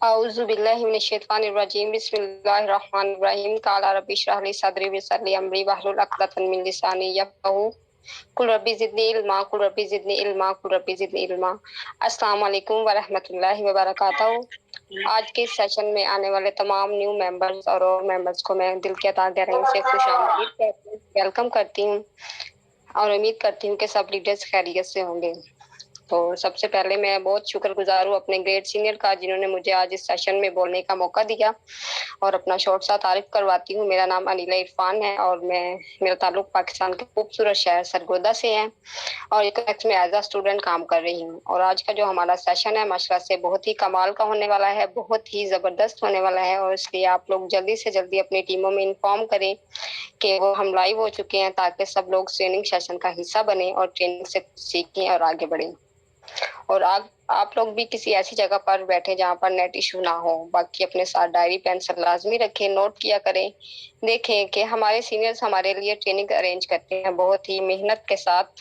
اعوذ باللہ من الشیطان الرجیم بسم اللہ الرحمن الرحیم قال رب اشرح لي صدری ويسر لي امری واحلل عقدۃ من لسانی یفقهوا قل رب زدنی علما قل رب زدنی علما قل رب زدنی علما۔ السلام علیکم ورحمۃ اللہ وبرکاتہ۔ آج کے سیشن میں آنے والے تمام نیو ممبرز اور ممبرز کو میں دل کے تہ گہرائیوں سے خوش آمدید کہتی ہوں، ویلکم کرتی ہوں اور امید کرتی ہوں کہ سب لیڈرز خیریت سے ہوں گے۔ تو سب سے پہلے میں بہت شکر گزار ہوں اپنے گریٹ سینئر کا، جنہوں نے مجھے آج اس سیشن میں بولنے کا موقع دیا، اور اپنا شارٹ سا تعارف کرواتی ہوں۔ میرا نام انیلا عرفان ہے اور میرا تعلق پاکستان کے خوبصورت شہر سرگودا سے ہے، اور ایک میں ایز اے اسٹوڈنٹ کام کر رہی ہوں۔ اور آج کا جو ہمارا سیشن ہے ماشاءاللہ سے بہت ہی کمال کا ہونے والا ہے، بہت ہی زبردست ہونے والا ہے، اور اس لیے آپ لوگ جلدی سے جلدی اپنی ٹیموں میں انفارم کریں کہ وہ ہم لائیو ہو چکے ہیں، تاکہ سب لوگ ٹریننگ سیشن کا حصہ بنیں اور ٹریننگ سے سیکھیں اور آگے بڑھیں۔ اور آپ لوگ بھی کسی ایسی جگہ پر بیٹھے جہاں پر نیٹ ایشو نہ ہو۔ باقی اپنے ساتھ ڈائری پینسل لازمی رکھیں، نوٹ کیا کریں۔ دیکھیں کہ ہمارے سینئرز ہمارے لیے ٹریننگ ارینج کرتے ہیں، بہت ہی محنت کے ساتھ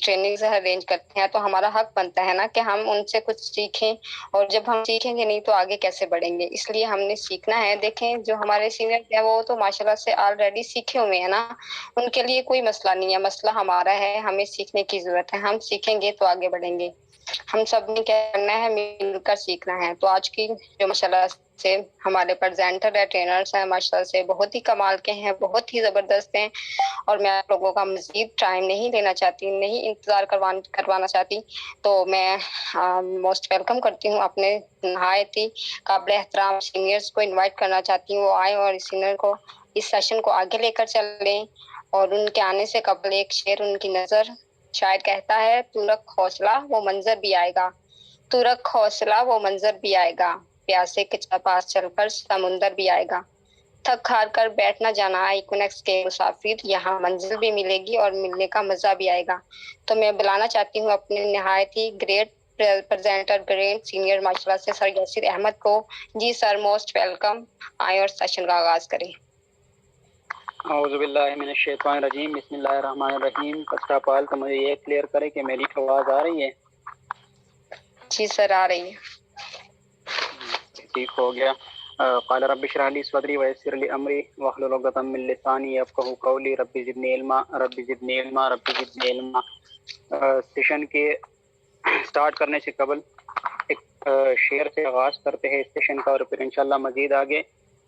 ٹریننگ ارینج کرتے ہیں، تو ہمارا حق بنتا ہے نا کہ ہم ان سے کچھ سیکھیں، اور جب ہم سیکھیں گے نہیں تو آگے کیسے بڑھیں گے؟ اس لیے ہم نے سیکھنا ہے۔ دیکھیں جو ہمارے سینئر ہیں وہ تو ماشاءاللہ سے آلریڈی سیکھے ہوئے ہیں نا، ان کے لیے کوئی مسئلہ نہیں ہے، مسئلہ ہمارا ہے، ہمیں سیکھنے کی ضرورت ہے۔ ہم سیکھیں گے تو آگے بڑھیں گے، ہم سب نے کیا کرنا ہے، مل کر سیکھنا ہے۔ تو آج کی جو ماشاءاللہ سے ہمارے پریزنٹر ہے، ٹرینرز ہیں، ماشاءاللہ سے بہت ہی کمال کے ہیں، بہت ہی زبردست ہیں، اور میں آپ لوگوں کا مزید ٹائم نہیں لینا چاہتی، نہیں انتظار کروانا چاہتی، تو میں موسٹ ویلکم کرتی ہوں اپنے نہایت ہی قابل احترام سینئرز کو انوائٹ کرنا چاہتی ہوں، وہ آئیں اور اس سینئر کو اس سیشن کو آگے لے کر چلیں۔ اور ان کے آنے سے قبل ایک شعر ان کی نظر، شاعر کہتا ہے، تو رکھ حوصلہ وہ منظر بھی آئے گا، تو رکھ حوصلہ وہ منظر بھی آئے گا، پیاسے کے پاس چل کر سمندر بھی آئے گا، تھک ہار کر بیٹھ نہ جانا آئیکونکس کے مسافر، یہاں منزل بھی ملے گی اور ملنے کا مزہ بھی آئے گا۔ تو میں بلانا چاہتی ہوں اپنے نہایت he great presenter, great senior ماشاءاللہ سے سر یاسر احمد کو۔ جی سر، موسٹ ویلکم، آئیں اور سیشن کا آغاز کریں۔ اعوذ باللہ من الشیطان الرجیم بسم اللہ الرحمن الرحیم۔ فرسٹ آف آل تو مجھے یہ کلیئر کرے کہ میری آواز آ رہی ہے؟ جی سر، آ رہی ہے۔ ٹھیک ہو گیا۔ قال رب اشرح لي صدری ويسر لي امری واحلل عقدۃ من لسانی یفقهوا قولی رب زدنی علما رب زدنی علما رب زدنی علما۔ سیشن کے سٹارٹ کرنے سے قبل ایک شعر سے آغاز کرتے ہیں اس سیشن کا، اور پھر انشاءاللہ مزید آگے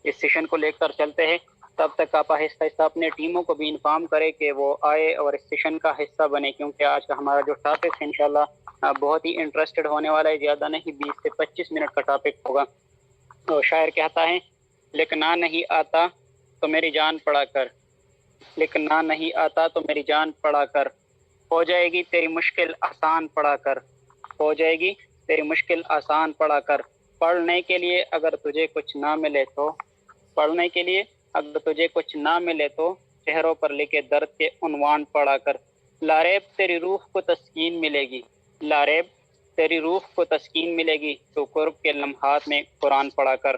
اس سیشن کو لے کر چلتے ہیں۔ تب تک آپ آہستہ آہستہ اپنے ٹیموں کو بھی انفارم کریں کہ وہ آئے اور اس سیشن کا حصہ بنے، کیونکہ آج کا ہمارا جو ٹاپک ہے انشاءاللہ بہت ہی انٹرسٹڈ ہونے والا ہے، زیادہ نہیں 20 سے 25 منٹ کا ٹاپک ہوگا۔ تو شاعر کہتا ہے، لکھنا نہیں آتا تو میری جان پڑا کر، لکھنا نہیں آتا تو میری جان پڑا کر، ہو جائے گی تیری مشکل آسان پڑا کر، ہو جائے گی تیری مشکل آسان پڑا کر، پڑھنے کے لیے اگر تجھے کچھ نہ ملے تو، پڑھنے کے لیے اگر تجھے کچھ نہ ملے تو، چہروں پر لکھے درد کے عنوان پڑھا کر، لاریب تیری روح کو تسکین ملے گی، لاریب تیری روح کو تسکین ملے گی، تو قرب کے لمحات میں قرآن پڑھا کر،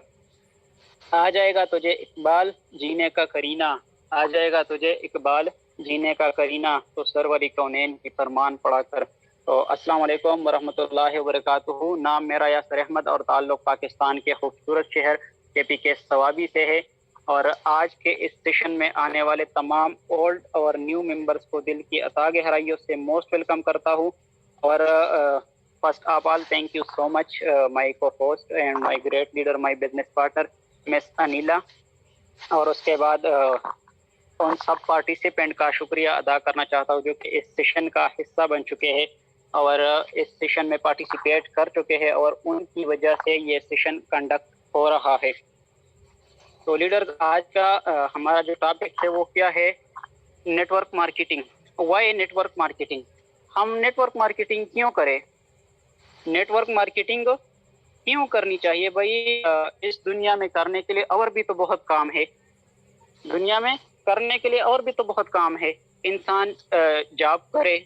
آ جائے گا تجھے اقبال جینے کا کرینہ، آ جائے گا تجھے اقبال جینے کا کرینہ، تو سروری کونین کی فرمان پڑھا کر۔ تو السلام علیکم ورحمۃ اللہ وبرکاتہ۔ نام میرا یاسر احمد اور تعلق پاکستان کے خوبصورت شہر کے پی کے صوابی سے ہے، اور آج کے اس سیشن میں آنے والے تمام اولڈ اور نیو ممبرز کو دل کی اتھاہ گہرائیوں سے موسٹ ویلکم کرتا ہوں۔ اور first of all thank you so much my کو host and my great leader, my business partner miss Anila, اور اس کے بعد ان سب پارٹیسپینٹ کا شکریہ ادا کرنا چاہتا ہوں جو کہ اس سیشن کا حصہ بن چکے ہیں اور اس سیشن میں پارٹیسپیٹ کر چکے ہیں، اور ان کی وجہ سے یہ سیشن کنڈکٹ ہو رہا ہے۔ تو لیڈرز، آج کا ہمارا جو ٹاپک ہے وہ کیا ہے؟ Network marketing. Why network marketing? ہم نیٹ ورک مارکیٹنگ کیوں کریں؟ نیٹ ورک مارکیٹنگ کیوں کرنی چاہیے بھائی؟ اس دنیا میں کرنے کے لیے اور بھی تو بہت کام ہے، دنیا میں کرنے کے لیے اور بھی تو بہت کام ہے۔ انسان جاب کرے،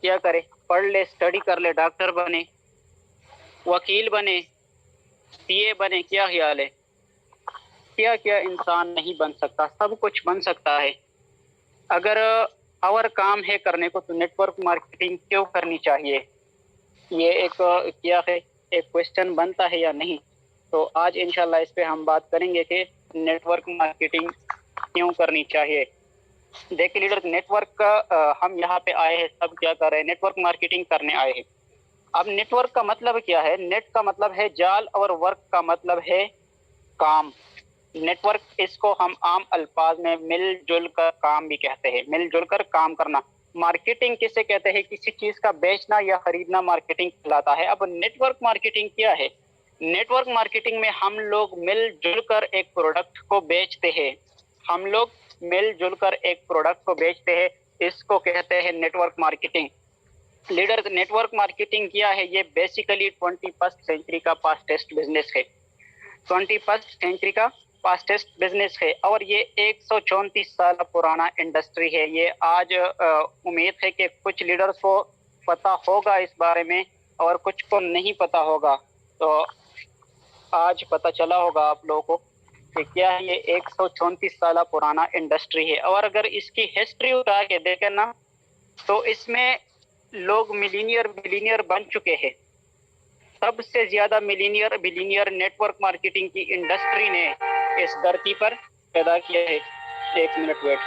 کیا کرے، پڑھ لے، اسٹڈی کر لے، ڈاکٹر بنے، وکیل بنے، سی اے بنے، کیا خیال ہے؟ کیا کیا انسان نہیں بن سکتا؟ سب کچھ بن سکتا ہے۔ اگر اور کام ہے کرنے کو تو نیٹ ورک مارکیٹنگ کیوں کرنی چاہیے؟ یہ ایک کیا ہے ایک کوشچن بنتا ہے یا نہیں. تو آج انشاءاللہ اس پہ ہم بات کریں گے کہ نیٹ ورک مارکیٹنگ کیوں کرنی چاہیے. دیکھیں لیڈر، نیٹ ورک کا ہم یہاں پہ آئے ہیں، سب کیا کر رہے ہیں؟ نیٹ ورک مارکیٹنگ کرنے آئے ہیں. اب نیٹ ورک کا مطلب کیا ہے؟ نیٹ کا مطلب ہے جال اور ورک کا مطلب ہے کام. نیٹ ورک اس کو ہم عام الفاظ میں مل جل کر کام بھی کہتے ہیں، مل جل کر کام کرنا. مارکیٹنگ کسے کہتے ہیں؟ کسی چیز کا بیچنا یا خریدنا مارکیٹنگ کہلاتا ہے. اب نیٹ ورک مارکیٹنگ کیا ہے؟ نیٹ ورک مارکیٹنگ میں ہم لوگ مل جل کر ایک پروڈکٹ کو بیچتے ہیں. ہم لوگ مل جل کر ایک پروڈکٹ کو بیچتے ہیں، اس کو کہتے ہیں network marketing. Leader, network marketing کیا ہے؟ یہ بیسیکلی 21 سینچری کا فاسٹسٹ بزنس ہے. 21 سینچری کا فاسٹسٹ بزنس ہے، اور یہ 134 سال پرانا انڈسٹری ہے. یہ آج امید ہے کہ کچھ لیڈرز کو پتا ہوگا اس بارے میں اور کچھ کو نہیں پتا ہوگا. تو آج پتا چلا ہوگا آپ لوگوں کو کہ کیا ہے. یہ 134 سالہ پرانا انڈسٹری ہے، اور اگر اس کی ہسٹری اٹھا کے دیکھیں نا تو اس میں لوگ ملینئر بلینئر بن چکے ہیں. سب سے زیادہ millionaire billionaire network marketing کی انڈسٹری نے اس دھرتی پر پیدا کیا ہے. ایک منٹ ویٹ.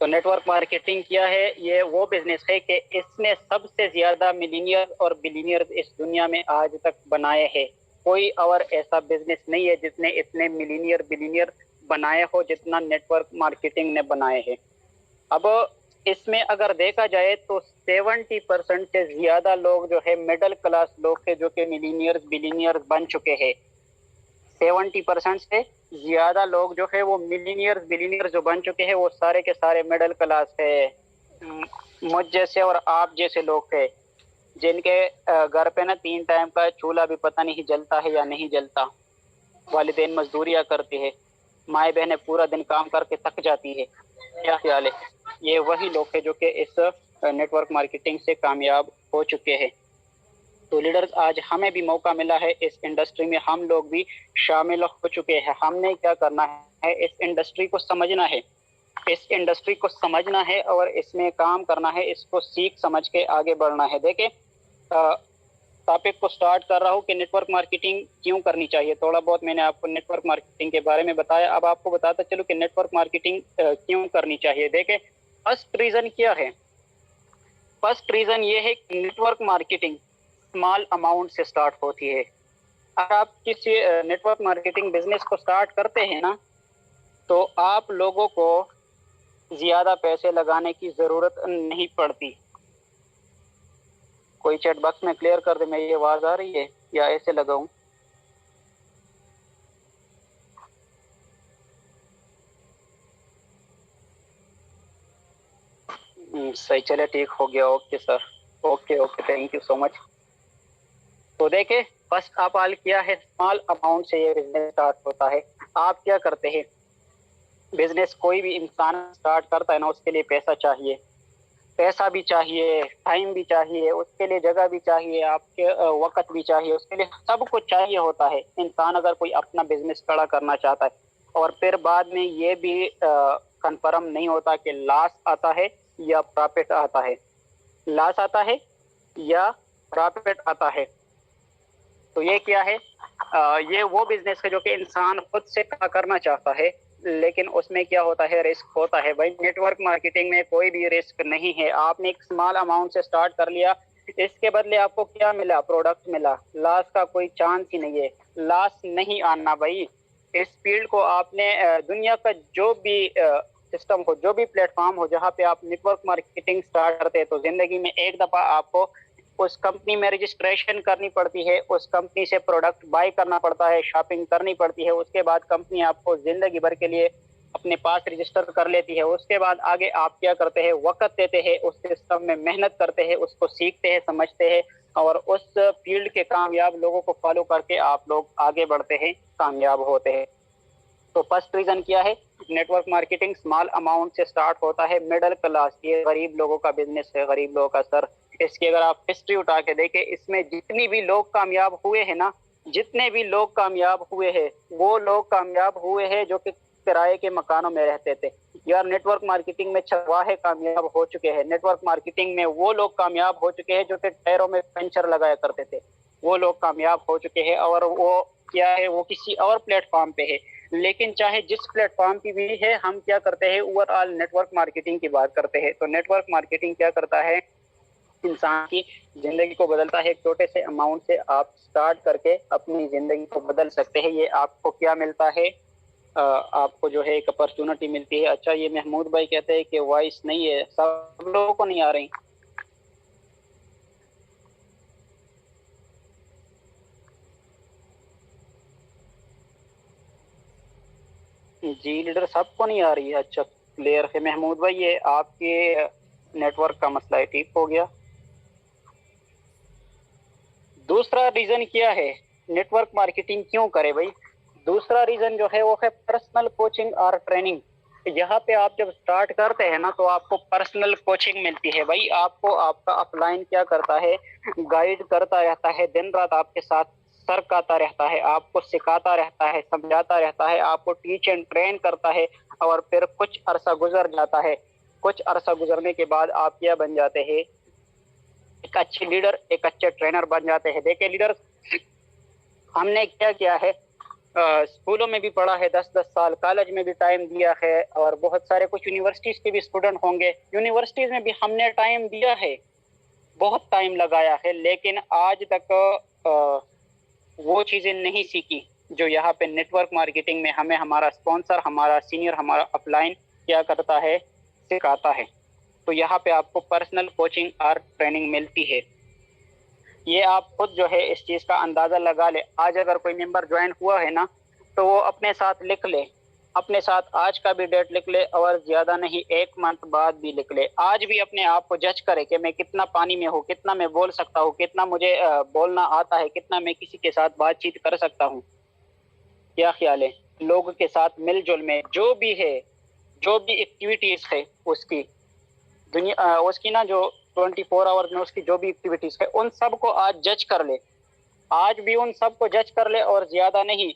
تو نیٹ ورک مارکیٹنگ کیا ہے؟ یہ وہ بزنس ہے کہ اس نے سب سے زیادہ ملینئر اور بلینئر اس دنیا میں آج تک بنائے ہیں. کوئی اور ایسا بزنس نہیں ہے جس نے اتنے ملینئر بلینئر بنائے ہو جتنا نیٹ ورک مارکیٹنگ نے بنائے ہیں. اب اس میں اگر دیکھا جائے تو 70% سے زیادہ لوگ جو ہے مڈل کلاس لوگ تھے جو کہ ملینئر بلینئر بن چکے ہیں. 70% سے زیادہ لوگ جو ہے وہ ملینئر بلینئر جو بن چکے ہیں وہ سارے کے سارے مڈل کلاس ہے. مجھ جیسے اور آپ جیسے لوگ تھے جن کے گھر پہ نا 3 ٹائم کا چولہا بھی پتہ نہیں جلتا ہے یا نہیں جلتا. والدین مزدوریاں کرتے ہیں، مائیں بہنیں پورا دن کام کر کے تھک جاتی ہے. کیا خیال ہے؟ یہ وہی لوگ ہیں جو کہ اس نیٹ ورک مارکیٹنگ سے کامیاب ہو چکے ہیں. تو لیڈرز، آج ہمیں بھی موقع ملا ہے اس انڈسٹری میں، ہم لوگ بھی شامل ہو چکے ہیں. ہم نے کیا کرنا ہے؟ اس انڈسٹری کو سمجھنا ہے، اس انڈسٹری کو سمجھنا ہے اور اس میں کام کرنا ہے، اس کو سیکھ سمجھ کے آگے بڑھنا ہے. دیکھیں ٹاپک کو سٹارٹ کر رہا ہوں کہ نیٹ ورک مارکیٹنگ کیوں کرنی چاہیے. تھوڑا بہت میں نے آپ کو نیٹ ورک مارکیٹنگ کے بارے میں بتایا، اب آپ کو بتاتا چلوں کہ نیٹ ورک مارکیٹنگ کیوں کرنی چاہیے. دیکھیں فرسٹ ریزن کیا ہے؟ فرسٹ ریزن یہ ہے کہ network marketing small amount سے سٹارٹ ہوتی ہے. اگر آپ کسی نیٹ ورک مارکیٹنگ بزنس کو سٹارٹ کرتے ہیں نا تو آپ لوگوں کو زیادہ پیسے لگانے کی ضرورت نہیں پڑتی. کوئی چیٹ باکس میں کلیئر کر دے میں یہ آواز آ رہی ہے یا ایسے لگاؤں؟ صحیح، چلے ٹھیک ہو گیا. Okay sir, okay thank you so much. تو دیکھیں فرسٹ آپ آل کیا ہے، اسمال اماؤنٹ سے یہ بزنس اسٹارٹ ہوتا ہے. آپ کیا کرتے ہیں؟ بزنس کوئی بھی انسان اسٹارٹ کرتا ہے نا اس کے لیے پیسہ چاہیے، پیسہ بھی چاہیے، ٹائم بھی چاہیے، اس کے لیے جگہ بھی چاہیے، آپ کے وقت بھی چاہیے، اس کے لیے سب کچھ چاہیے ہوتا ہے. انسان اگر کوئی اپنا بزنس کھڑا کرنا چاہتا ہے اور پھر بعد میں یہ بھی کنفرم نہیں ہوتا کہ لاس آتا ہے یا پرافٹ آتا ہے، لاس آتا ہے یا پرافٹ آتا ہے. تو یہ کیا ہے؟ یہ وہ بزنس ہے جو کہ انسان خود سے کرنا چاہتا ہے لیکن اس میں کیا ہوتا ہے؟ رسک ہوتا ہے. بھائی نیٹ ورک مارکیٹنگ میں کوئی بھی رسک نہیں ہے. آپ نے ایک اسمال اماؤنٹ سے سٹارٹ کر لیا، اس کے بدلے آپ کو کیا ملا؟ پروڈکٹ ملا. لاس کا کوئی چانس ہی نہیں ہے، لاس نہیں آنا بھائی. اس فیلڈ کو آپ نے دنیا کا جو بھی سسٹم ہو، جو بھی پلیٹ فارم ہو جہاں پہ آپ نیٹ ورک مارکیٹنگ سٹارٹ کرتے ہیں تو زندگی میں ایک دفعہ آپ کو اس کمپنی میں رجسٹریشن کرنی پڑتی ہے، اس کمپنی سے پروڈکٹ بائی کرنا پڑتا ہے، شاپنگ کرنی پڑتی ہے، اس کے بعد کمپنی آپ کو زندگی بھر کے لیے اپنے پاس رجسٹر کر لیتی ہے۔ اس کے بعد آگے آپ کیا کرتے ہیں، وقت دیتے ہیں، اس سسٹم میں محنت کرتے ہیں، اس کو سیکھتے ہیں، سمجھتے ہیں، اور اس فیلڈ کے کامیاب لوگوں کو فالو کر کے آپ لوگ آگے بڑھتے ہیں، کامیاب ہوتے ہیں۔ تو فرسٹ ریزن کیا ہے، network marketing small amount سے سٹارٹ ہوتا ہے، مڈل کلاس، یہ غریب لوگوں کا بزنس ہے، غریب لوگوں کا سر۔ اس کی اگر آپ ہسٹری اٹھا کے دیکھیں، اس میں جتنی بھی لوگ کامیاب ہوئے ہیں نا، جتنے بھی لوگ کامیاب ہوئے ہیں، وہ لوگ کامیاب ہوئے ہیں جو کہ کرائے کے مکانوں میں رہتے تھے۔ یار نیٹ ورک مارکیٹنگ میں چرواہے کامیاب ہو چکے ہیں، نیٹ ورک مارکیٹنگ میں وہ لوگ کامیاب ہو چکے ہیں جو کہ ٹائروں میں پنچر لگایا کرتے تھے، وہ لوگ کامیاب ہو چکے ہیں، اور وہ کیا ہے، وہ کسی اور پلیٹ فارم پہ ہے۔ لیکن چاہے جس پلیٹ فارم کی بھی ہے، ہم کیا کرتے ہیں، overall network marketing کی بات کرتے ہیں۔ تو نیٹ ورک مارکیٹنگ کیا کرتا ہے، انسان کی زندگی کو بدلتا ہے۔ ایک چھوٹے سے اماؤنٹ سے آپ سٹارٹ کر کے اپنی زندگی کو بدل سکتے ہیں۔ یہ آپ کو کیا ملتا ہے، آپ کو جو ہے ایک اپرچونٹی ملتی ہے۔ اچھا، یہ محمود بھائی کہتے ہیں کہ وائس نہیں ہے، سب لوگوں کو نہیں آ رہی؟ جی لیڈر، سب کو نہیں آ رہی ہے؟ اچھا کلیئر ہے محمود بھائی، یہ آپ کے نیٹ ورک کا مسئلہ ہے، ٹھیک ہو گیا۔ دوسرا ریزن کیا ہے، نیٹ ورک مارکیٹنگ کیوں کرے بھائی؟ دوسرا ریزن جو ہے وہ ہے پرسنل کوچنگ اور ٹریننگ۔ یہاں پہ آپ جب سٹارٹ کرتے ہیں نا، تو آپ کو پرسنل کوچنگ ملتی ہے بھائی، آپ کو آپ کا اپ لائن کیا کرتا ہے، گائیڈ کرتا رہتا ہے، دن رات آپ کے ساتھ سر آتا رہتا ہے، آپ کو سکھاتا رہتا ہے، سمجھاتا رہتا ہے، آپ کو ٹیچ اینڈ ٹرین کرتا ہے، اور پھر کچھ عرصہ گزر جاتا ہے، کچھ عرصہ گزرنے کے بعد آپ کیا بن جاتے ہیں، ایک اچھے لیڈر، ایک اچھے ٹرینر بن جاتے ہیں۔ دیکھیں لیڈر، ہم نے کیا کیا ہے، اسکولوں میں بھی پڑھا ہے 10 سال، کالج میں بھی ٹائم دیا ہے، اور بہت سارے کچھ یونیورسٹیز کے بھی اسٹوڈنٹ ہوں گے، یونیورسٹیز میں بھی ہم نے ٹائم دیا ہے، بہت ٹائم لگایا ہے، لیکن آج تک وہ چیزیں نہیں سیکھی جو یہاں پہ نیٹ ورک مارکیٹنگ میں ہمیں ہمارا اسپانسر، ہمارا سینئر، ہمارا اپ لائن کیا کرتا ہے، سکھاتا ہے۔ تو یہاں پہ آپ کو پرسنل کوچنگ اور ٹریننگ ملتی ہے۔ یہ آپ خود جو ہے اس چیز کا اندازہ لگا لے۔ آج اگر کوئی ممبر جوائن ہوا ہے نا، تو وہ اپنے ساتھ لکھ لے، اپنے ساتھ آج کا بھی ڈیٹ لکھ لے، اور زیادہ نہیں 1 منتھ بعد بھی لکھ لے۔ آج بھی اپنے آپ کو جج کرے کہ میں کتنا پانی میں ہوں، کتنا میں بول سکتا ہوں، کتنا مجھے بولنا آتا ہے، کتنا میں کسی کے ساتھ بات چیت کر سکتا ہوں۔ کیا خیال ہے؟ لوگوں کے ساتھ مل جل میں جو بھی ہے، جو بھی ایکٹیویٹیز ہے اس کی دنیا، اس کی نا جو 24 آورز میں اس کی جو بھی ایکٹیویٹیز ہے، ان سب کو آج جج کر لے، آج بھی ان سب کو جج کر لے، اور زیادہ نہیں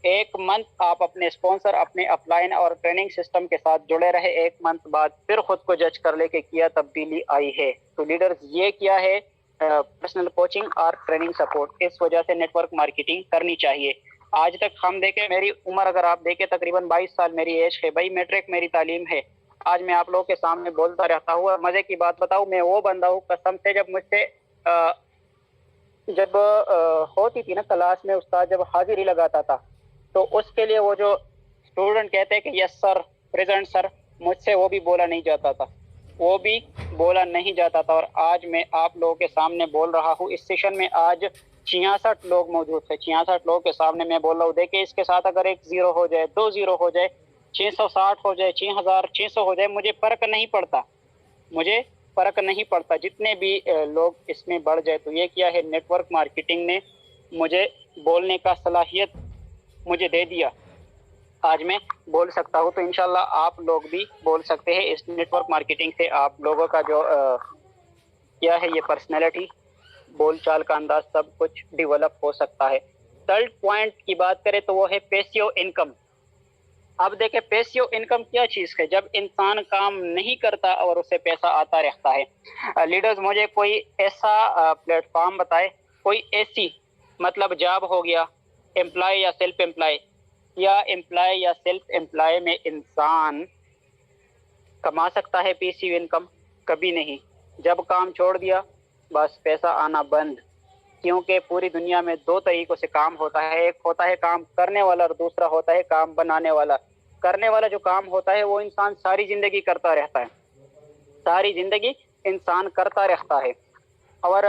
1 منتھ آپ اپنے اسپانسر، اپنے اپ لائن اور ٹریننگ سسٹم کے ساتھ جڑے رہے، 1 منتھ بعد پھر خود کو جج کر لے کہ کیا تبدیلی آئی ہے۔ تو لیڈرز، یہ کیا ہے، پرسنل کوچنگ اور ٹریننگ سپورٹ، اس وجہ سے نیٹ ورک مارکیٹنگ کرنی چاہیے۔ آج تک ہم دیکھیں، میری عمر اگر آپ دیکھیں تقریباً 22 سال میری ایج ہے بھائی، میٹرک میری تعلیم ہے۔ آج میں آپ لوگوں کے سامنے بولتا رہتا ہوں، اور مزے کی بات بتاؤں، میں وہ بندہ ہوں قسم سے، جب مجھ سے جب ہوتی تھی نا کلاس میں، استاد جب حاضری لگاتا تھا، تو اس کے لیے وہ جو اسٹوڈنٹ کہتے ہیں کہ یس سر، پریزنٹ سر، مجھ سے وہ بھی بولا نہیں جاتا تھا، وہ بھی بولا نہیں جاتا تھا۔ اور آج میں آپ لوگوں کے سامنے بول رہا ہوں۔ اس سیشن میں آج 66 لوگ موجود تھے، 66 لوگوں کے سامنے میں بول رہا ہوں۔ دیکھیں، اس کے ساتھ اگر ایک زیرو ہو جائے، 2 زیرو ہو جائے، 660 ہو جائے، 6600 ہو جائے، مجھے فرق نہیں پڑتا، مجھے فرق نہیں پڑتا، جتنے بھی لوگ اس میں بڑھ جائے۔ تو یہ کیا ہے، نیٹ ورک مارکیٹنگ نے مجھے بولنے کا صلاحیت مجھے دے دیا، آج میں بول سکتا ہوں۔ تو انشاءاللہ آپ لوگ بھی بول سکتے ہیں۔ اس نیٹ ورک مارکیٹنگ سے آپ لوگوں کا جو کیا ہے، یہ پرسنالٹی، بول چال کا انداز، سب کچھ ڈیولپ ہو سکتا ہے۔ تھرڈ پوائنٹ کی بات کریں تو وہ ہے پیسیو انکم۔ اب دیکھیں، پیسیو انکم کیا چیز ہے، جب انسان کام نہیں کرتا اور اسے پیسہ آتا رہتا ہے۔ لیڈرز، مجھے کوئی ایسا پلیٹ فارم بتائے، کوئی ایسی مطلب جاب ہو گیا، امپلائی یا سیلف امپلائی، یا امپلائی یا سیلف امپلائی میں انسان کما سکتا ہے پیسیو انکم؟ کبھی نہیں۔ جب کام چھوڑ دیا، بس پیسہ آنا بند۔ کیونکہ پوری دنیا میں 2 طریقوں سے کام ہوتا ہے، ایک ہوتا ہے کام کرنے والا، اور دوسرا ہوتا ہے کام بنانے والا۔ کرنے والا جو کام ہوتا ہے وہ انسان ساری زندگی کرتا رہتا ہے، ساری زندگی انسان کرتا رہتا ہے۔ اور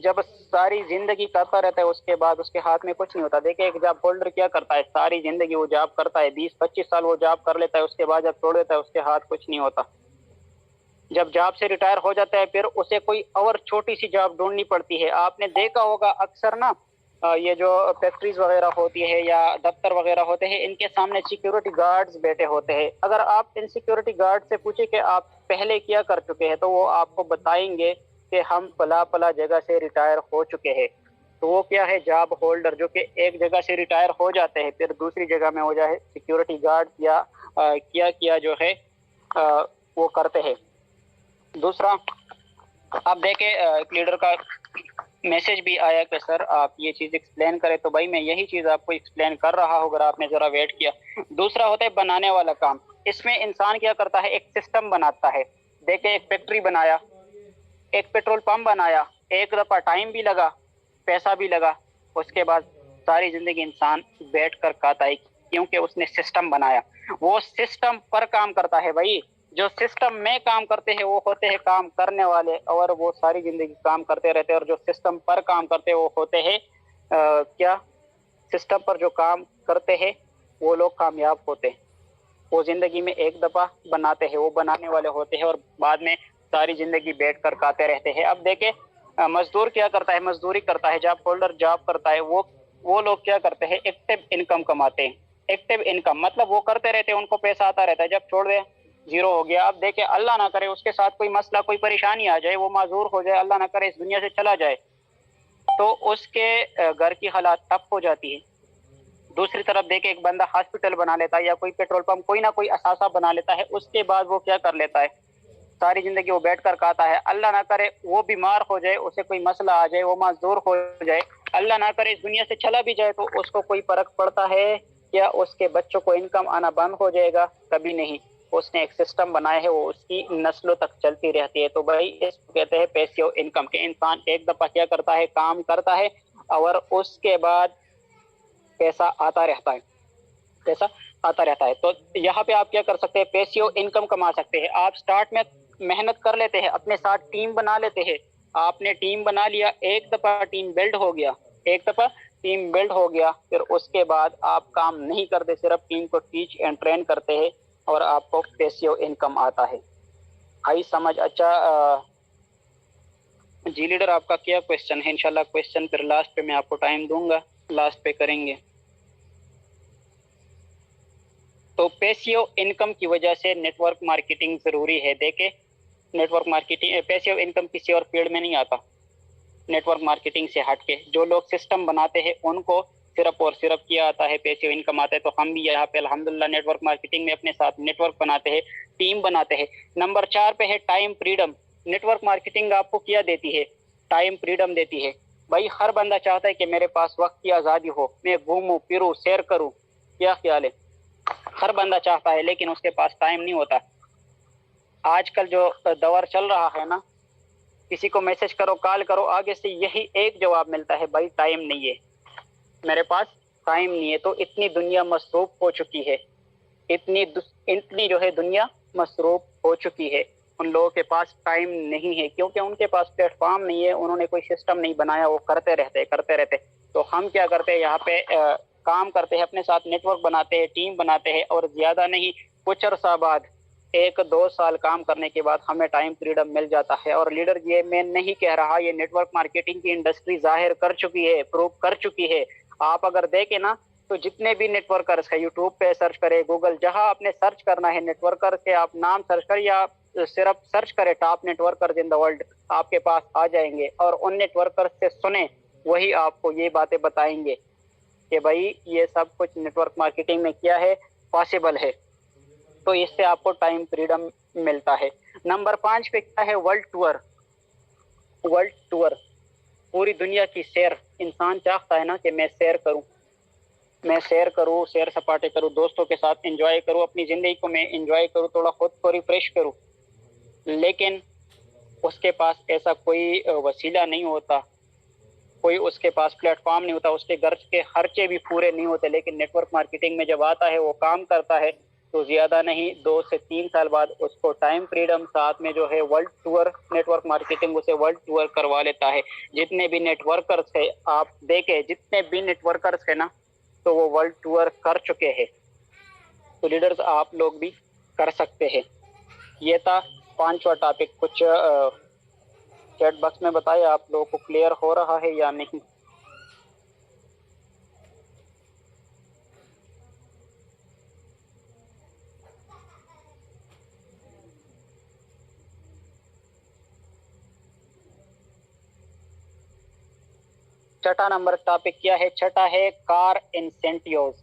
جب ساری زندگی کرتا رہتا ہے اس کے بعد اس کے ہاتھ میں کچھ نہیں ہوتا. دیکھیں ایک جاب ہولڈر کیا کرتا ہے, ساری زندگی وہ جاب کرتا ہے, 20-25 سال وہ جاب کر لیتا ہے, اس کے بعد جب چھوڑ دیتا ہے اس کے ہاتھ کچھ نہیں ہوتا. جب جاب سے ریٹائر ہو جاتا ہے پھر اسے کوئی اور چھوٹی سی جاب ڈھونڈنی پڑتی ہے. آپ نے دیکھا ہوگا اکثر نا یہ جو فیکٹریز وغیرہ ہوتی ہے یا دفتر وغیرہ ہوتے ہیں, ان کے سامنے سیکیورٹی گارڈز بیٹھے ہوتے ہیں. اگر آپ ان سیکیورٹی گارڈ سے پوچھیں کہ آپ پہلے کیا کر چکے ہیں, تو وہ آپ کو بتائیں گے کہ ہم پلا پلا جگہ سے ریٹائر ہو چکے ہیں. تو وہ کیا ہے, جاب ہولڈر, جو کہ ایک جگہ سے ریٹائر ہو جاتے ہیں پھر دوسری جگہ میں ہو جائے سیکیورٹی گارڈ کیا جو ہے وہ کرتے ہیں. دوسرا آپ دیکھیں ایک لیڈر کا میسج بھی آیا کہ سر آپ یہ چیز ایکسپلین کریں, تو بھائی میں یہی چیز آپ کو ایکسپلین کر رہا ہوں اگر آپ نے ذرا ویٹ کیا. دوسرا ہوتا ہے بنانے والا کام. اس میں انسان کیا کرتا ہے, ایک سسٹم بناتا ہے. دیکھیں ایک فیکٹری بنایا, ایک پیٹرول پمپ بنایا, ایک دفعہ ٹائم بھی لگا, پیسہ بھی لگا, اس کے بعد ساری زندگی انسان بیٹھ کر کھاتا ہے کیونکہ اس نے سسٹم بنایا. وہ سسٹم پر کام کرتا ہے بھائی. جو سسٹم میں کام کرتے ہیں وہ ہوتے ہیں کام کرنے والے, اور وہ ساری زندگی کام کرتے رہتے ہیں. اور جو سسٹم پر کام کرتے ہیں وہ ہوتے ہیں کیا, سسٹم پر جو کام کرتے ہیں وہ لوگ کامیاب ہوتے ہیں. وہ زندگی میں ایک دفعہ بناتے ہیں, وہ بنانے والے ہوتے ہیں, اور بعد میں ساری زندگی بیٹھ کر کھاتے رہتے ہیں. اب دیکھیں مزدور کیا کرتا ہے, مزدوری کرتا ہے. جاب ہولڈر جاب کرتا ہے. وہ لوگ کیا کرتے ہیں, ایکٹیو انکم کماتے ہیں. ایکٹیو انکم مطلب وہ کرتے رہتے ہیں, ان کو پیسہ آتا رہتا ہے. جب چھوڑ دے زیرو ہو گیا. اب دیکھیں اللہ نہ کرے اس کے ساتھ کوئی مسئلہ کوئی پریشانی آ جائے, وہ معذور ہو جائے, اللہ نہ کرے اس دنیا سے چلا جائے, تو اس کے گھر کی حالات ٹف ہو جاتی ہے. دوسری طرف دیکھیں ایک بندہ ہاسپٹل بنا لیتا ہے یا کوئی پیٹرول پمپ کوئی نہ کوئی اثاثہ بنا لیتا ہے. اس کے بعد وہ کیا کر لیتا ہے, ساری زندگی وہ بیٹھ کر کھاتا ہے. اللہ نہ کرے وہ بیمار ہو جائے, اسے کوئی مسئلہ آ جائے, وہ معذور ہو جائے, اللہ نہ کرے اس دنیا سے چلا بھی جائے, تو اس کو کوئی فرق پڑتا ہے یا اس کے بچوں کو انکم آنا بند ہو جائے گا؟ کبھی نہیں. اس نے ایک سسٹم بنایا ہے, وہ اس کی نسلوں تک چلتی رہتی ہے. تو بھائی اس کو کہتے ہیں پیسیو انکم, کے انسان ایک دفعہ کیا کرتا ہے, کام کرتا ہے, اور اس کے بعد پیسہ آتا رہتا ہے, پیسہ آتا رہتا ہے. تو یہاں پہ آپ کیا کر سکتے ہیں, پیسیو انکم کما سکتے ہیں. آپ سٹارٹ میں محنت کر لیتے ہیں, اپنے ساتھ ٹیم بنا لیتے ہیں. آپ نے ٹیم بنا لیا, ایک دفعہ ٹیم بلڈ ہو گیا, ایک دفعہ ٹیم بلڈ ہو گیا, پھر اس کے بعد آپ کام نہیں کرتے, صرف ٹیم کو ٹیچ اینڈ ٹرین کرتے ہیں, اور آپ کو پیسیو انکم آتا ہے. آئی سمجھ؟ اچھا جی لیڈر آپ کا کیا کوشچن ہے؟ انشاءاللہ کوشچن پھر لاسٹ پہ میں آپ کو ٹائم دوں گا, لاسٹ پہ کریں گے. تو پیسیو انکم کی وجہ سے نیٹ ورک مارکیٹنگ ضروری ہے. دیکھیں network marketing, passive income کسی اور فیلڈ میں نہیں آتا نیٹ ورک مارکیٹنگ سے ہٹ کے. جو لوگ سسٹم بناتے ہیں ان کو صرف اور صرف کیا آتا ہے پیسیو انکم آتا ہے. تو ہم بھی یہاں پہ الحمدللہ نیٹ ورک مارکیٹنگ میں اپنے ساتھ نیٹ ورک بناتے ہیں, ٹیم بناتے ہیں. نمبر 4 پہ ہے time freedom. Network marketing آپ کو کیا دیتی ہے, ٹائم فریڈم دیتی ہے. بھائی ہر بندہ چاہتا ہے کہ میرے پاس وقت کی آزادی ہو, میں گھوموں پھروں سیر کروں. کیا خیال ہے؟ ہر بندہ چاہتا ہے, لیکن اس کے پاس ٹائم نہیں ہوتا. آج کل جو دور چل رہا ہے نا, کسی کو میسج کرو کال کرو, آگے سے یہی ایک جواب ملتا ہے, بھائی ٹائم نہیں ہے, میرے پاس ٹائم نہیں ہے. تو اتنی دنیا مصروف ہو چکی ہے, اتنی جو ہے دنیا مصروف ہو چکی ہے, ان لوگوں کے پاس ٹائم نہیں ہے, کیونکہ ان کے پاس پلیٹ فارم نہیں ہے, انہوں نے کوئی سسٹم نہیں بنایا, وہ کرتے رہتے. تو ہم کیا کرتے ہیں یہاں پہ کام کرتے ہیں, اپنے ساتھ نیٹ ورک بناتے ہیں, ٹیم بناتے ہیں, اور زیادہ نہیں کچھ عرصہ بعد 1-2 سال کام کرنے کے بعد ہمیں ٹائم فریڈم مل جاتا ہے. اور لیڈر یہ میں نہیں کہہ رہا, یہ نیٹ ورک مارکیٹنگ کی انڈسٹری ظاہر کر چکی ہے, پروو کر چکی ہے. آپ اگر دیکھیں نا تو جتنے بھی نیٹ ورکرز ہیں, یوٹیوب پہ سرچ کرے, گوگل, جہاں آپ نے سرچ کرنا ہے نیٹ ورکر کے آپ نام سرچ کریں, یا صرف سرچ کرے top networkers in the world, آپ کے پاس آ جائیں گے. اور ان نیٹ ورکرز سے سنیں, وہی آپ کو یہ باتیں بتائیں گے کہ بھائی یہ سب کچھ نیٹ ورک مارکیٹنگ میں کیا ہے, پاسبل ہے. تو اس سے آپ کو ٹائم فریڈم ملتا ہے. نمبر 5 پہ کیا ہے, ورلڈ ٹور. ورلڈ ٹور, پوری دنیا کی سیر. انسان چاہتا ہے نا کہ میں سیر کروں, سیر سپاٹے کروں, دوستوں کے ساتھ انجوائے کروں, اپنی زندگی کو میں انجوائے کروں, تھوڑا خود کو ریفریش کروں. لیکن اس کے پاس ایسا کوئی وسیلہ نہیں ہوتا, کوئی اس کے پاس پلیٹ فارم نہیں ہوتا, اس کے گھر کے خرچے بھی پورے نہیں ہوتے. لیکن نیٹ ورک مارکیٹنگ میں جب آتا ہے, وہ کام کرتا ہے, تو زیادہ نہیں 2 سے 3 سال بعد اس کو ٹائم فریڈم ساتھ میں جو ہے world tour, network marketing اسے ورلڈ ٹور کروا لیتا ہے۔ جتنے بھی نیٹ ورکرز ہیں، آپ دیکھیں جتنے بھی نیٹ ورکرز ہیں نا، تو وہ ورلڈ ٹور کر چکے ہیں۔ تو لیڈرز آپ لوگ بھی کر سکتے ہیں۔ یہ تھا 5واں ٹاپک۔ کچھ چیٹ باکس میں بتائیں آپ لوگوں کو کلیئر ہو رہا ہے یا نہیں؟ چھٹا نمبر ٹاپک کیا ہے؟ چھٹا ہے کار انسینٹیوز۔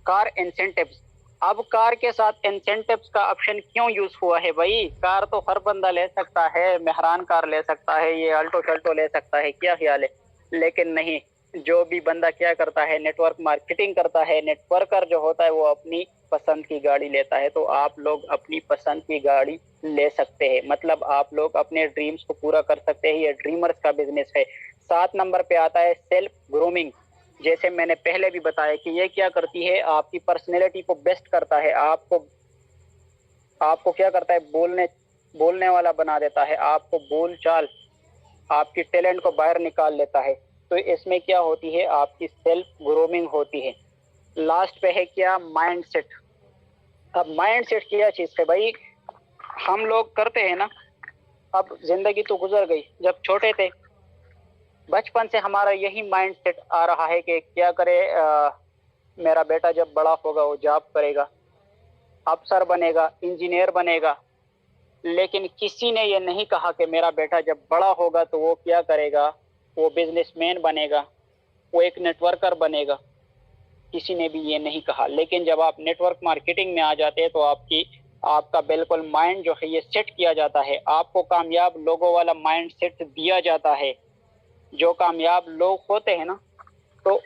کار انسینٹیوز۔ اب کار کے ساتھ انسینٹیوز کا آپشن کیوں یوز ہوا ہے بھائی؟ کار تو ہر بندہ لے سکتا ہے، مہران کار لے سکتا ہے، یہ الٹو شلٹو لے سکتا ہے، کیا خیال ہے؟ لیکن نہیں، جو بھی بندہ کیا کرتا ہے، نیٹ ورک مارکیٹنگ کرتا ہے، نیٹ ورکر جو ہوتا ہے وہ اپنی پسند کی گاڑی لیتا ہے۔ تو آپ لوگ اپنی پسند کی گاڑی لے سکتے ہیں، مطلب آپ لوگ اپنے ڈریمز کو پورا کر سکتے ہیں۔ یہ ڈریمرز کا بزنس ہے۔ 7 نمبر پہ آتا ہے سیلف گرومنگ۔ جیسے میں نے پہلے بھی بتایا کہ یہ کیا کرتی ہے، آپ کی پرسنالٹی کو بیسٹ کرتا ہے، آپ کو کیا کرتا ہے، بولنے والا بنا دیتا ہے، آپ کو بول چال، آپ کی ٹیلنٹ کو باہر نکال لیتا ہے۔ تو اس میں کیا ہوتی ہے، آپ کی سیلف گرومنگ ہوتی ہے۔ لاسٹ پہ ہے کیا؟ Mindset. اب مائنڈ سیٹ کیا چیز ہے بھائی؟ ہم لوگ کرتے ہیں نا، اب زندگی تو گزر گئی، جب چھوٹے تھے بچپن سے ہمارا یہی مائنڈ سیٹ آ رہا ہے کہ کیا کرے، میرا بیٹا جب بڑا ہوگا وہ جاب کرے گا، افسر بنے گا، انجینئر بنے گا۔ لیکن کسی نے یہ نہیں کہا کہ میرا بیٹا جب بڑا ہوگا تو وہ کیا کرے گا، وہ بزنس مین بنے گا، وہ ایک نیٹ ورکر بنے گا۔ کسی نے بھی یہ نہیں کہا۔ لیکن جب آپ نیٹ ورک مارکیٹنگ میں آ جاتے ہیں تو آپ کا بالکل مائنڈ جو ہے یہ سیٹ کیا جاتا ہے، آپ کو کامیاب لوگوں والا مائنڈ سیٹ دیا جاتا ہے۔ جو کامیاب لوگ ہوتے ہیں نا، تو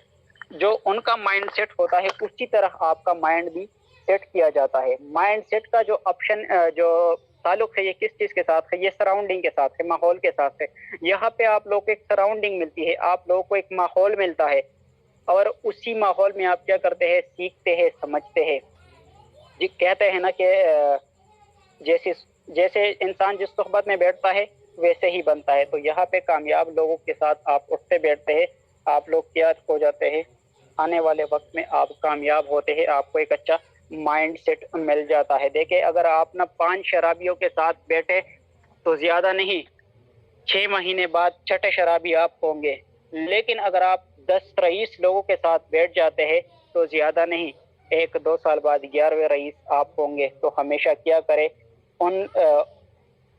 جو ان کا مائنڈ سیٹ ہوتا ہے اسی طرح آپ کا مائنڈ بھی سیٹ کیا جاتا ہے۔ مائنڈ سیٹ کا جو آپشن جو تعلق ہے یہ کس چیز کے ساتھ ہے؟ یہ سراؤنڈنگ کے ساتھ ہے، ماحول کے ساتھ ہے۔ یہاں پہ آپ لوگوں کو ایک سراؤنڈنگ ملتی ہے، آپ لوگوں کو ایک ماحول ملتا ہے، اور اسی ماحول میں آپ کیا کرتے ہیں، سیکھتے ہیں، سمجھتے ہیں۔ جی کہتے ہیں نا کہ جیسے انسان جس صحبت میں بیٹھتا ہے ویسے ہی بنتا ہے۔ تو یہاں پہ کامیاب لوگوں کے ساتھ آپ اٹھتے بیٹھتے ہیں، آپ لوگ کیا ہو جاتے ہیں، آنے والے وقت میں آپ کامیاب ہوتے ہیں، آپ کو ایک اچھا مائنڈ سیٹ مل جاتا ہے۔ دیکھیں اگر آپ نا 5 شرابیوں کے ساتھ بیٹھے تو زیادہ نہیں 6 مہینے بعد چھٹے شرابی آپ ہوں گے۔ لیکن اگر آپ 10 رئیس لوگوں کے ساتھ بیٹھ جاتے ہیں تو زیادہ نہیں 1-2 سال بعد 11ویں رئیس آپ ہوں گے۔ تو ہمیشہ کیا کرے،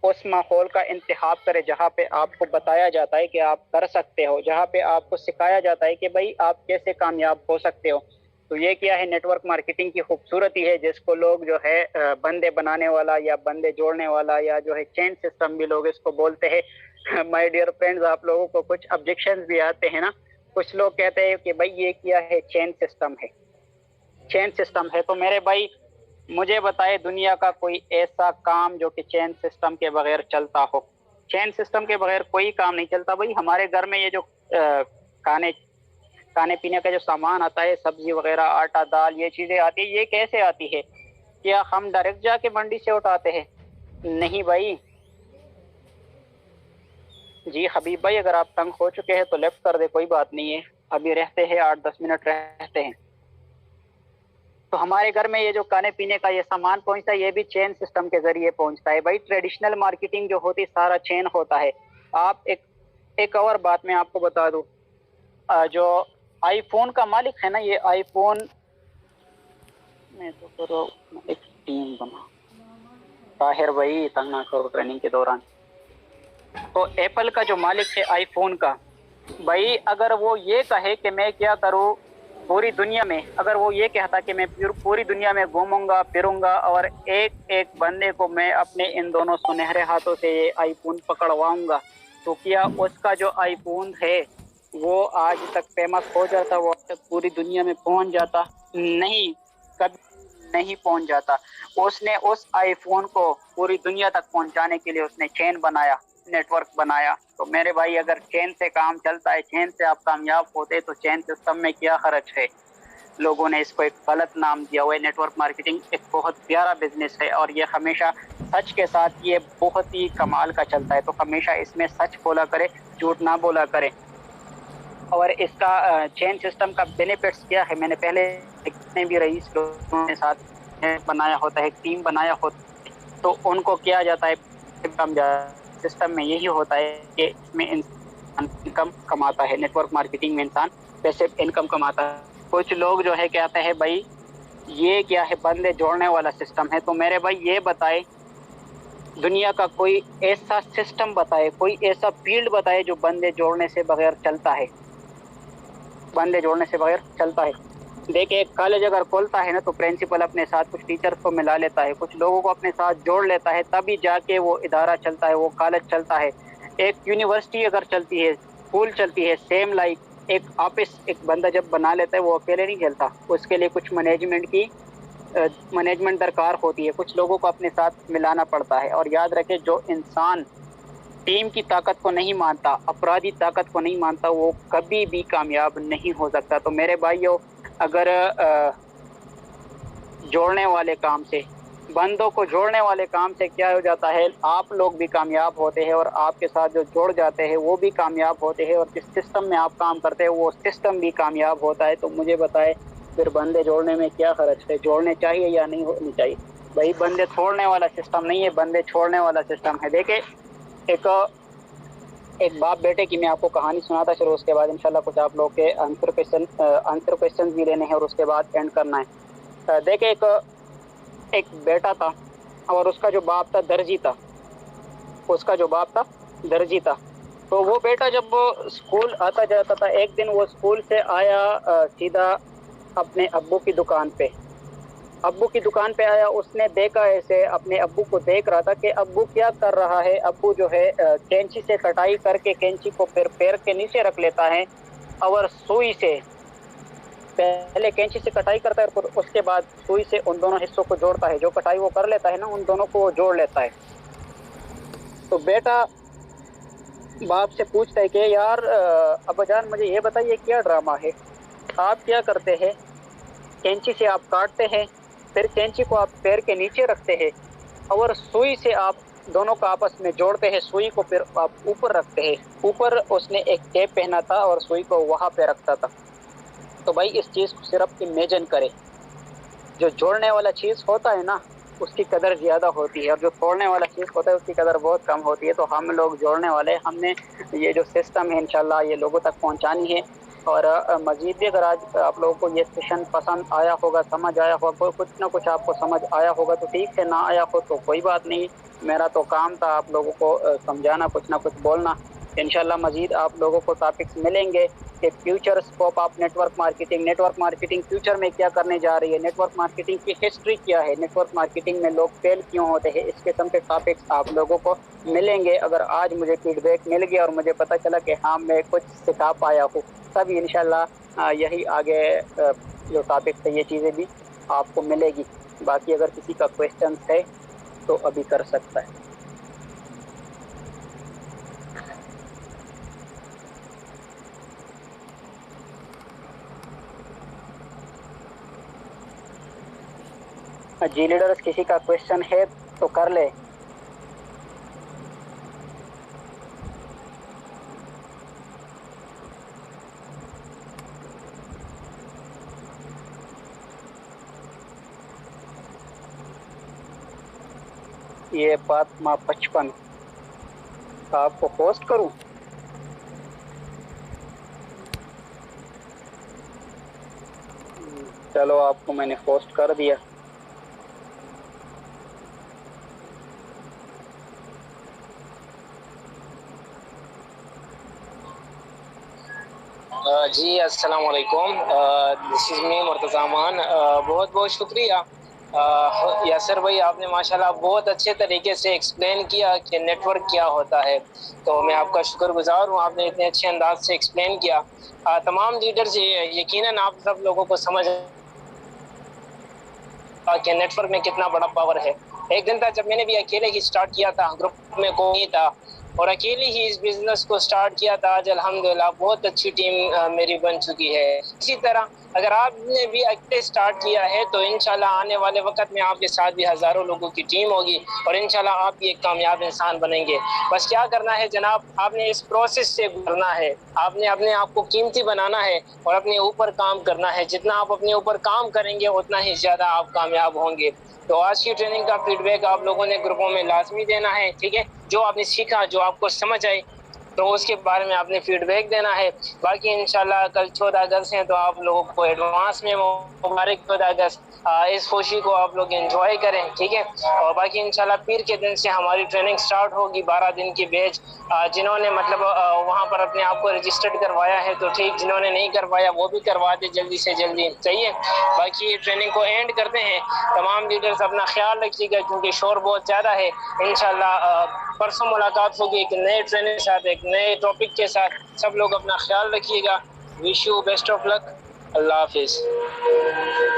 اس ماحول کا انتخاب کرے جہاں پہ آپ کو بتایا جاتا ہے کہ آپ کر سکتے ہو، جہاں پہ آپ کو سکھایا جاتا ہے کہ بھائی آپ کیسے کامیاب ہو سکتے ہو۔ تو یہ کیا ہے، نیٹ ورک مارکیٹنگ کی خوبصورتی ہے، جس کو لوگ جو ہے بندے بنانے والا یا بندے جوڑنے والا یا جو ہے چین سسٹم بھی لوگ اس کو بولتے ہیں۔ مائی ڈیئر فرینڈز، آپ لوگوں کو کچھ آبجیکشنز بھی آتے ہیں نا، کچھ لوگ کہتے ہیں کہ بھائی یہ کیا ہے، چین سسٹم ہے، چین سسٹم ہے۔ تو میرے بھائی مجھے بتائے دنیا کا کوئی ایسا کام جو کہ چین سسٹم کے بغیر چلتا ہو؟ چین سسٹم کے بغیر کوئی کام نہیں چلتا بھائی۔ ہمارے گھر میں یہ جو کھانے پینے کا جو سامان آتا ہے، سبزی وغیرہ، آٹا، دال، یہ چیزیں آتی ہے، یہ کیسے آتی ہے؟ کیا ہم ڈائریکٹ جا کے منڈی سے اٹھاتے ہیں؟ نہیں بھائی۔ جی حبیب بھائی، اگر آپ تنگ ہو چکے ہیں تو لیفٹ کر دے، کوئی بات نہیں ہے، ابھی رہتے ہیں 8-10 منٹ رہتے ہیں۔ تو ہمارے گھر میں یہ جو کھانے پینے کا یہ سامان پہنچتا ہے یہ بھی چین سسٹم کے ذریعے پہنچتا ہے بھائی۔ ٹریڈیشنل مارکیٹنگ جو ہوتی سارا چین ہوتا ہے۔ آپ ایک اور بات میں آپ کو بتا دوں، جو آئی فون کا مالک ہے نا، یہ آئی فون میں تو کرو ایک ٹیم بنا، طاہر بھائی تنگ نہ کرو ٹریننگ کے دوران۔ تو ایپل کا جو مالک ہے آئی فون کا، بھائی اگر وہ یہ کہے کہ میں کیا کروں پوری دنیا میں، اگر وہ یہ کہتا کہ میں پوری دنیا میں گھوموں گا پھروں گا اور ایک ایک بندے کو میں اپنے ان دونوں سنہرے ہاتھوں سے یہ آئی فون پکڑواؤں گا، تو کیا اس کا جو آئی فون ہے وہ آج تک فیمس ہو جاتا، وہ آج تک پوری دنیا میں پہنچ جاتا؟ نہیں، کبھی نہیں پہنچ جاتا۔ اس نے اس آئی فون کو پوری دنیا تک پہنچانے کے لیے اس نے چین بنایا، نیٹ ورک بنایا۔ تو میرے بھائی اگر چین سے کام چلتا ہے، چین سے آپ کامیاب ہوتے تو چین سسٹم میں کیا حرج ہے؟ لوگوں نے اس کو ایک غلط نام دیا ہوا ہے۔ نیٹ ورک مارکیٹنگ ایک بہت پیارا بزنس ہے اور یہ ہمیشہ سچ کے ساتھ یہ بہت ہی کمال کا چلتا ہے، تو ہمیشہ اس میں سچ بولا کرے، جھوٹ نہ بولا کرے۔ اور اس کا چین سسٹم کا بینیفٹس کیا ہے، میں نے پہلے جتنے بھی رئیس لوگوں کے ساتھ بنایا ہوتا ہے، ایک ٹیم بنایا ہوتا ہے، تو ان کو کیا جاتا ہے سسٹم میں یہی ہوتا ہے کہ اس میں انسان انکم کماتا ہے، نیٹ ورک مارکیٹنگ میں انسان پیسے انکم کماتا ہے۔ کچھ لوگ جو ہے کہتے ہیں بھائی یہ کیا ہے، بندے جوڑنے والا سسٹم ہے، تو میرے بھائی یہ بتائے دنیا کا کوئی ایسا سسٹم بتائے، کوئی ایسا فیلڈ بتائے جو بندے جوڑنے سے بغیر چلتا ہے، بندے جوڑنے سے بغیر چلتا ہے۔ دیکھیں ایک کالج اگر کھولتا ہے نا تو پرنسپل اپنے ساتھ کچھ ٹیچرز کو ملا لیتا ہے، کچھ لوگوں کو اپنے ساتھ جوڑ لیتا ہے، تبھی جا کے وہ ادارہ چلتا ہے، وہ کالج چلتا ہے۔ ایک یونیورسٹی اگر چلتی ہے، اسکول چلتی ہے، سیم لائک ایک آفس ایک بندہ جب بنا لیتا ہے وہ اکیلے نہیں چلتا، اس کے لیے کچھ مینجمنٹ درکار ہوتی ہے، کچھ لوگوں کو اپنے ساتھ ملانا پڑتا ہے۔ اور یاد رکھے جو انسان ٹیم کی طاقت کو نہیں مانتا، افرادی طاقت کو نہیں مانتا، وہ کبھی بھی کامیاب نہیں ہو سکتا۔ تو میرے بھائیو اگر جوڑنے والے کام سے، بندوں کو جوڑنے والے کام سے کیا ہو جاتا ہے، آپ لوگ بھی کامیاب ہوتے ہیں اور آپ کے ساتھ جو جوڑ جاتے ہیں وہ بھی کامیاب ہوتے ہیں، اور جس سسٹم میں آپ کام کرتے ہیں وہ سسٹم بھی کامیاب ہوتا ہے۔ تو مجھے بتائے پھر بندے جوڑنے میں کیا حرج ہے، جوڑنے چاہیے یا نہیں ہونی چاہیے؟ بھائی بندے چھوڑنے والا سسٹم نہیں ہے، بندے چھوڑنے والا سسٹم ہے۔ دیکھیں ایک باپ بیٹے کی میں آپ کو کہانی سناتا چلو، اس کے بعد انشاءاللہ کچھ آپ لوگ کے آنسر کوشچن بھی لینے ہیں اور اس کے بعد اینڈ کرنا ہے۔ دیکھیں ایک بیٹا تھا اور اس کا جو باپ تھا درجی تھا، اس کا جو باپ تھا درجی تھا۔ تو وہ بیٹا جب اسکول آتا جاتا تھا، ایک دن وہ اسکول سے آیا سیدھا اپنے ابو کی دکان پہ، ابو کی دکان پہ آیا، اس نے دیکھا ایسے اپنے ابو کو دیکھ رہا تھا کہ ابو کیا کر رہا ہے۔ ابو جو ہے کینچی سے کٹائی کر کے کینچی کو پھر پیر کے نیچے رکھ لیتا ہے اور سوئی سے پہلے کینچی سے کٹائی کرتا ہے اور اس کے بعد سوئی سے ان دونوں حصوں کو جوڑتا ہے، جو کٹائی وہ کر لیتا ہے نا ان دونوں کو وہ جوڑ لیتا ہے۔ تو بیٹا باپ سے پوچھتا ہے کہ یار ابا جان مجھے یہ بتائیے کیا ڈرامہ ہے، آپ کیا کرتے ہیں؟ کینچی سے آپ کاٹتے ہیں، پھر کینچی کو آپ پیر کے نیچے رکھتے ہیں اور سوئی سے آپ دونوں کو آپس میں جوڑتے ہیں، سوئی کو پھر آپ اوپر رکھتے ہیں۔ اوپر اس نے ایک ٹیپ پہنا تھا اور سوئی کو وہاں پہ رکھتا تھا۔ تو بھائی اس چیز کو صرف امیجن کرے، جو جوڑنے والا چیز ہوتا ہے نا اس کی قدر زیادہ ہوتی ہے، اور جو توڑنے والا چیز ہوتا ہے اس کی قدر بہت کم ہوتی ہے۔ تو ہم لوگ جوڑنے والے، ہم نے یہ جو سسٹم ہے انشاءاللہ یہ لوگوں تک پہنچانی ہے۔ اور مزید بھی اگر آج آپ لوگوں کو یہ سیشن پسند آیا ہوگا، سمجھ آیا ہوگا، کچھ نہ کچھ آپ کو سمجھ آیا ہوگا تو ٹھیک ہے، نہ آیا ہو تو کوئی بات نہیں، میرا تو کام تھا آپ لوگوں کو سمجھانا، کچھ نہ کچھ بولنا۔ انشاءاللہ مزید آپ لوگوں کو ٹاپکس ملیں گے کہ future scope of network marketing, network marketing future میں کیا کرنے جا رہی ہے، نیٹ ورک مارکیٹنگ کی ہسٹری کیا ہے، نیٹ ورک مارکیٹنگ میں لوگ فیل کیوں ہوتے ہیں، اس قسم کے ٹاپکس آپ لوگوں کو ملیں گے۔ اگر آج مجھے فیڈ بیک مل گیا اور مجھے پتہ چلا کہ ہاں میں کچھ سکھا پایا ہوں، تب انشاءاللہ یہی آگے جو ٹاپکس ہے یہ چیزیں بھی آپ کو ملے گی۔ باقی اگر کسی کا کویشچن ہے تو ابھی کر سکتا ہے۔ جی لیڈرز کسی کا کویشچن ہے تو کر لے۔ یہ فاطمہ 55 آپ کو ہوسٹ کروں؟ چلو آپ کو میں نے ہوسٹ کر دیا۔ جی السلام علیکم، دس از می مرتضی امان۔ بہت بہت شکریہ یاسر بھائی، آپ نے ماشاءاللہ بہت اچھے طریقے سے ایکسپلین کیا کہ نیٹ ورک کیا ہوتا ہے، تو میں آپ کا شکر گزار ہوں، آپ نے اتنے اچھے انداز سے ایکسپلین کیا۔ تمام لیڈرز یقیناً آپ سب لوگوں کو سمجھ کہ نیٹ ورک میں کتنا بڑا پاور ہے۔ ایک دن تھا جب میں نے بھی اکیلے ہی سٹارٹ کیا تھا، گروپ میں کوئی نہیں تھا، اور اکیلے ہی اس بزنس کو سٹارٹ کیا تھا۔ آج الحمدللہ بہت اچھی ٹیم میری بن چکی ہے۔ اسی طرح اگر آپ نے بھی اکیلے اسٹارٹ کیا ہے تو انشاءاللہ آنے والے وقت میں آپ کے ساتھ بھی ہزاروں لوگوں کی ٹیم ہوگی اور انشاءاللہ آپ بھی ایک کامیاب انسان بنیں گے. بس کیا کرنا ہے جناب, آپ نے اس پروسیس سے گزرنا ہے, آپ نے اپنے آپ کو قیمتی بنانا ہے اور اپنے اوپر کام کرنا ہے. جتنا آپ اپنے اوپر کام کریں گے اتنا ہی زیادہ آپ کامیاب ہوں گے. تو آج کی ٹریننگ کا فیڈ بیک آپ لوگوں نے گروپوں میں لازمی دینا ہے, ٹھیک ہے؟ جو آپ نے سیکھا, جو آپ کو سمجھ آئی, تو اس کے بارے میں آپ نے فیڈ بیک دینا ہے. باقی انشاءاللہ کل 14 اگست ہے تو آپ لوگوں کو ایڈوانس میں مبارک 14 اگست. اس خوشی کو آپ لوگ انجوائے کریں, ٹھیک ہے؟ اور باقی انشاءاللہ پیر کے دن سے ہماری ٹریننگ سٹارٹ ہوگی, 12 دن کی بیچ. جنہوں نے مطلب وہاں پر اپنے آپ کو رجسٹرڈ کروایا ہے تو ٹھیک, جنہوں نے نہیں کروایا وہ بھی کروا دے جلدی سے جلدی, صحیح ہے؟ باقی ٹریننگ کو اینڈ کرتے ہیں. تمام لیڈرز اپنا خیال رکھیے گا کیونکہ شور بہت زیادہ ہے. انشاءاللہ پرسوں ملاقات ہوگی ایک نئے ٹریننگ کے ساتھ, ایک نئے ٹاپک کے ساتھ. سب لوگ اپنا خیال رکھیے گا. وش یو بیسٹ آف لک. اللہ حافظ.